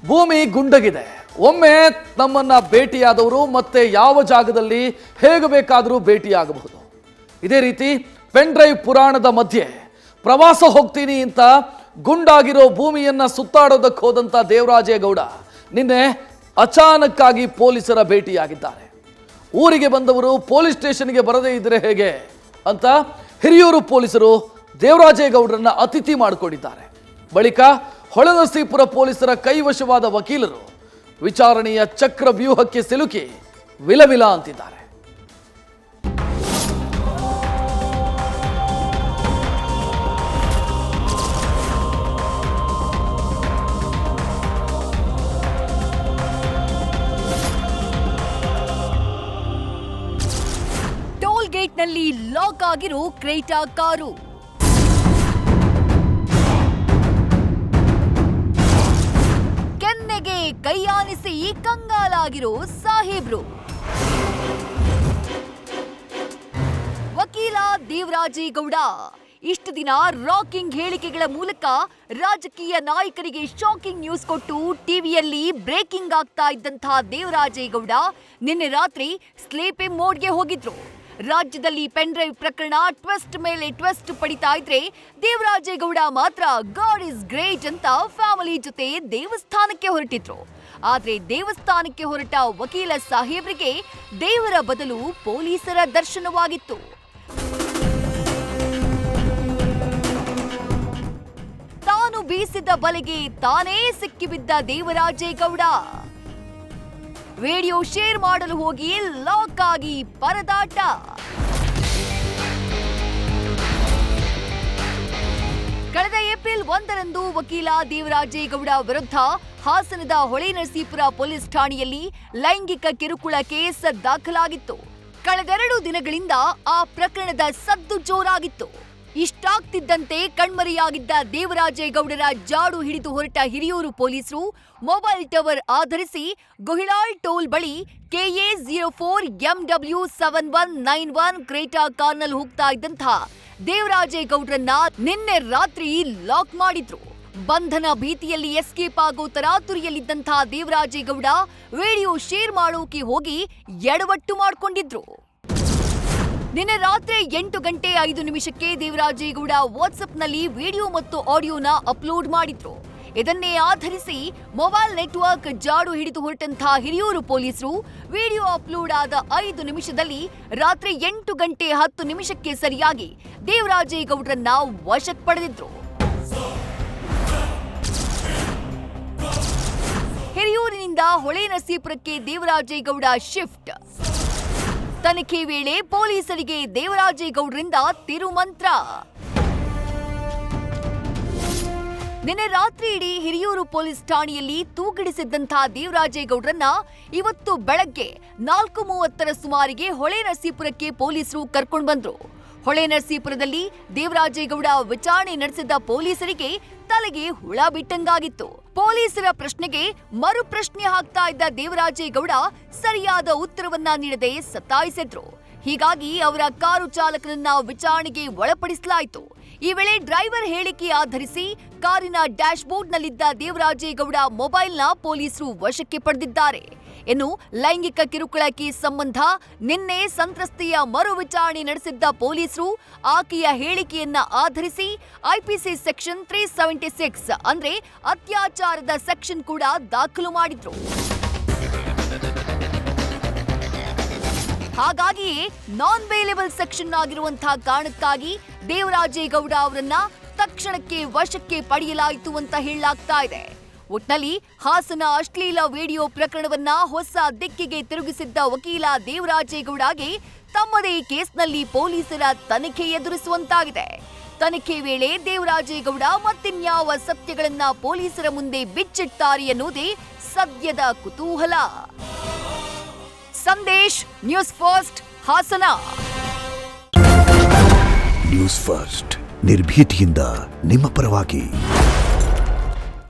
ಭೂಮಿ ಗುಂಡಗಿದೆ. ಒಮ್ಮೆ ನಮ್ಮನ್ನ ಭೇಟಿಯಾದವರು ಮತ್ತೆ ಯಾವ ಜಾಗದಲ್ಲಿ ಹೇಗೆ ಬೇಕಾದರೂ ಭೇಟಿಯಾಗಬಹುದು. ಇದೇ ರೀತಿ ಪೆನ್ ಡ್ರೈವ್ ಪುರಾಣದ ಮಧ್ಯೆ ಪ್ರವಾಸ ಹೋಗ್ತೀನಿ ಅಂತ ಗುಂಡಾಗಿರೋ ಭೂಮಿಯನ್ನ ಸುತ್ತಾಡೋದಕ್ಕೆ ಹೋದಂಥ ದೇವರಾಜೇಗೌಡ ನಿನ್ನೆ ಅಚಾನಕ್ಕಾಗಿ ಪೊಲೀಸರ ಭೇಟಿಯಾಗಿದ್ದಾರೆ. ಊರಿಗೆ ಬಂದವರು ಪೊಲೀಸ್ ಸ್ಟೇಷನ್ಗೆ ಬರದೇ ಇದ್ರೆ ಹೇಗೆ ಅಂತ ಹಿರಿಯೂರು ಪೊಲೀಸರು ದೇವರಾಜೇಗೌಡರನ್ನ ಅತಿಥಿ ಮಾಡಿಕೊಂಡಿದ್ದಾರೆ. ಬಳಿಕ ಹೊಳೆನರಸೀಪುರ ಪೊಲೀಸರ ಕೈವಶವಾದ ವಕೀಲರು ವಿಚಾರಣೆಯ ಚಕ್ರ ವ್ಯೂಹಕ್ಕೆ ಸಿಲುಕಿ ವಿಲವಿಲ ಅಂತಿದ್ದಾರೆ. ಟೋಲ್ ಗೇಟ್ನಲ್ಲಿ ಲಾಕ್ ಆಗಿರೋ ಕ್ರೇಟಾ ಕಾರು. ಕೆನ್ನೆಗೆ ಕೈಯಾನಿಸಿ ಕಂಗಾಲಾಗಿರೋ ಸಾಹೇಬ್ರು. ವಕೀಲ ದೇವರಾಜೇಗೌಡ ಇಷ್ಟು ದಿನ ರಾಕಿಂಗ್ ಹೇಳಿಕೆಗಳ ಮೂಲಕ ರಾಜಕೀಯ ನಾಯಕರಿಗೆ ಶಾಕಿಂಗ್ ನ್ಯೂಸ್ ಕೊಟ್ಟು ಟಿವಿಯಲ್ಲಿ ಬ್ರೇಕಿಂಗ್ ಆಗ್ತಾ ಇದ್ದಂತಹ ದೇವರಾಜೇಗೌಡ ನಿನ್ನೆ ರಾತ್ರಿ ಸ್ಲೀಪಿಂಗ್ ಮೋಡ್ಗೆ ಹೋಗಿದ್ರು. ರಾಜ್ಯದಲ್ಲಿ ಪೆನ್ ಡ್ರೈವ್ ಪ್ರಕರಣ ಟ್ವಿಸ್ಟ್ ಮೇಲೆ ಟ್ವಿಸ್ಟ್ ಪಡಿತಾ ಇದ್ರೆ ದೇವರಾಜೇಗೌಡ ಮಾತ್ರ ಗಾಡ್ ಇಸ್ ಗ್ರೇಟ್ ಅಂತ ಫ್ಯಾಮಿಲಿ ಜೊತೆ ದೇವಸ್ಥಾನಕ್ಕೆ ಹೊರಟಿದ್ರು. ಆದ್ರೆ ದೇವಸ್ಥಾನಕ್ಕೆ ಹೊರಟ ವಕೀಲ ಸಾಹೇಬ್ರಿಗೆ ದೇವರ ಬದಲು ಪೊಲೀಸರ ದರ್ಶನವಾಗಿತ್ತು. ತಾನು ಬೀಸಿದ ಬಲೆಗೆ ತಾನೇ ಸಿಕ್ಕಿಬಿದ್ದ ದೇವರಾಜೇಗೌಡ ವಿಡಿಯೋ ಶೇರ್ ಮಾಡಲು ಹೋಗಿ ಲಾಕ್ ಆಗಿ ಪರದಾಟ. ಕಳೆದ ಏಪ್ರಿಲ್ 1ರಂದು ವಕೀಲ ದೇವರಾಜೇಗೌಡ ವಿರುದ್ಧ ಹಾಸನದ ಹೊಳೆನರಸೀಪುರ ಪೊಲೀಸ್ ಠಾಣೆಯಲ್ಲಿ ಲೈಂಗಿಕ ಕಿರುಕುಳ ಕೇಸ್ ದಾಖಲಾಗಿತ್ತು. ಕಳೆದೆರಡು ದಿನಗಳಿಂದ ಆ ಪ್ರಕರಣದ ಸದ್ದು ಜೋರಾಗಿತ್ತು. ಇಷ್ಟಾಗ್ತಿದ್ದಂತೆ ಕಣ್ಮರೆಯಾಗಿದ್ದ ದೇವರಾಜೇಗೌಡರ ಜಾಡು ಹಿಡಿದು ಹೊರಟ ಹಿರಿಯೂರು ಪೊಲೀಸರು ಮೊಬೈಲ್ ಟವರ್ ಆಧರಿಸಿ ಗುಹಿಳಾಳ್ ಟೋಲ್ ಬಳಿ KA 04 MW 7191 ಕ್ರೇಟಾ ಕಾರ್ನಲ್ಲಿ ಹೋಗ್ತಾ ಇದ್ದಂತಹ ದೇವರಾಜೇಗೌಡರನ್ನ ನಿನ್ನೆ ರಾತ್ರಿ ಲಾಕ್ ಮಾಡಿದ್ರು. ಬಂಧನ ಭೀತಿಯಲ್ಲಿ ಎಸ್ಕೇಪ್ ಆಗೋ ತರಾತುರಿಯಲ್ಲಿದ್ದಂತಹ ದೇವರಾಜೇಗೌಡ ವಿಡಿಯೋ ಶೇರ್ ಮಾಡೋಕೆ ಹೋಗಿ ಎಡವಟ್ಟು ಮಾಡಿಕೊಂಡಿದ್ರು. ನಿನ್ನೆ ರಾತ್ರಿ 8 ಗಂಟೆ 5 ನಿಮಿಷಕ್ಕೆ ದೇವರಾಜೇಗೌಡ ವಾಟ್ಸ್ಆಪ್ನಲ್ಲಿ ವಿಡಿಯೋ ಮತ್ತು ಆಡಿಯೋನ ಅಪ್ಲೋಡ್ ಮಾಡಿದ್ರು. ಇದನ್ನೇ ಆಧರಿಸಿ ಮೊಬೈಲ್ ನೆಟ್ವರ್ಕ್ ಜಾಡು ಹಿಡಿದು ಹೊರಟಂತಹ ಹಿರಿಯೂರು ಪೊಲೀಸರು ವಿಡಿಯೋ ಅಪ್ಲೋಡ್ ಆದ 5 ನಿಮಿಷದಲ್ಲಿ ರಾತ್ರಿ 8 ಗಂಟೆ 10 ನಿಮಿಷಕ್ಕೆ ಸರಿಯಾಗಿ ದೇವರಾಜೇಗೌಡರನ್ನ ವಶಕ್ಕೆ ಪಡೆದಿದ್ರು. ಹಿರಿಯೂರಿನಿಂದ ಹೊಳೆನರಸೀಪುರಕ್ಕೆ ದೇವರಾಜೇಗೌಡ ಶಿಫ್ಟ್. ತನಿಖೆ ವೇಳೆ ಪೊಲೀಸರಿಗೆ ದೇವರಾಜೇಗೌಡರಿಂದ ತಿರುಮಂತ್ರ. ನಿನ್ನೆ ರಾತ್ರಿ ಇಡೀ ಹಿರಿಯೂರು ಪೊಲೀಸ್ ಠಾಣೆಯಲ್ಲಿ ತೂಗಿಡಿಸಿದ್ದಂತಹ ದೇವರಾಜೇಗೌಡರನ್ನ ಇವತ್ತು ಬೆಳಗ್ಗೆ 4:30 ಸುಮಾರಿಗೆ ಹೊಳೆನರಸೀಪುರಕ್ಕೆ ಪೊಲೀಸರು ಕರ್ಕೊಂಡು ಬಂದ್ರು. ಹೊಳೆನರಸೀಪುರದಲ್ಲಿ ದೇವರಾಜೇಗೌಡ ವಿಚಾರಣೆ ನಡೆಸಿದ್ದ ಪೊಲೀಸರಿಗೆ ತಲೆಗೆ ಹುಳ ಬಿಟ್ಟಂಗಾಗಿತ್ತು. ಪೊಲೀಸರ ಪ್ರಶ್ನೆಗೆ ಮರು ಪ್ರಶ್ನೆ ಹಾಕ್ತಾ ಇದ್ದ ದೇವರಾಜೇಗೌಡ ಸರಿಯಾದ ಉತ್ತರವನ್ನ ನೀಡದೆ ಸತಾಯಿಸಿದ್ರು. ಹೀಗಾಗಿ ಅವರ ಕಾರು ಚಾಲಕನನ್ನ ವಿಚಾರಣೆಗೆ ಒಳಪಡಿಸಲಾಯಿತು. ಈ ವೇಳೆ ಡ್ರೈವರ್ ಹೇಳಿಕೆ ಆಧರಿಸಿ ಕಾರಿನ ಡ್ಯಾಶ್ ಬೋರ್ಡ್ನಲ್ಲಿದ್ದ ದೇವರಾಜೇಗೌಡ ಮೊಬೈಲ್ನ ಪೊಲೀಸರು ವಶಕ್ಕೆ ಪಡೆದಿದ್ದಾರೆ. ಇನ್ನು ಲೈಂಗಿಕ ಕಿರುಕುಳ ಕೇಸ್ ಸಂಬಂಧ ನಿನ್ನೆ ಸಂತ್ರಸ್ತೆಯ ಮರು ವಿಚಾರಣೆ ನಡೆಸಿದ್ದ ಪೊಲೀಸರು ಆಕೆಯ ಹೇಳಿಕೆಯನ್ನ ಆಧರಿಸಿ IPC ಸೆಕ್ಷನ್ 376 ಅಂದ್ರೆ ಅತ್ಯಾಚಾರದ ಸೆಕ್ಷನ್ ಕೂಡ ದಾಖಲು ಮಾಡಿದ್ರು. ಹಾಗಾಗಿಯೇ ನಾನ್ ಬೇಲೆಬಲ್ ಸೆಕ್ಷನ್ ಆಗಿರುವಂತಹ ಕಾರಣಕ್ಕಾಗಿ ದೇವರಾಜೇಗೌಡ ಅವರನ್ನ ತಕ್ಷಣಕ್ಕೆ ವಶಕ್ಕೆ ಪಡೆಯಲಾಯಿತು ಅಂತ ಹೇಳಲಾಗ್ತಾ ಇದೆ. ಒಟ್ನಲ್ಲಿ ಹಾಸನ ಅಶ್ಲೀಲ ವಿಡಿಯೋ ಪ್ರಕರಣವನ್ನ ಹೊಸ ದಿಕ್ಕಿಗೆ ತಿರುಗಿಸಿದ್ದ ವಕೀಲ ದೇವರಾಜೇಗೌಡಗೆ ತಮ್ಮದೇ ಕೇಸ್ನಲ್ಲಿ ಪೊಲೀಸರ ತನಿಖೆ ಎದುರಿಸುವಂತಾಗಿದೆ. ತನಿಖೆ ವೇಳೆ ದೇವರಾಜೇಗೌಡ ಮತ್ತಿನ್ಯಾವ ಸತ್ಯಗಳನ್ನ ಪೊಲೀಸರ ಮುಂದೆ ಬಿಚ್ಚಿಡ್ತಾರೆ ಎನ್ನುವುದೇ ಸದ್ಯದ ಕುತೂಹಲ. Sandesh, news first, Hassan. News first ನಿರ್ಭೀತಿಯಿಂದ ನಿಮ್ಮ ಪರವಾಗಿ.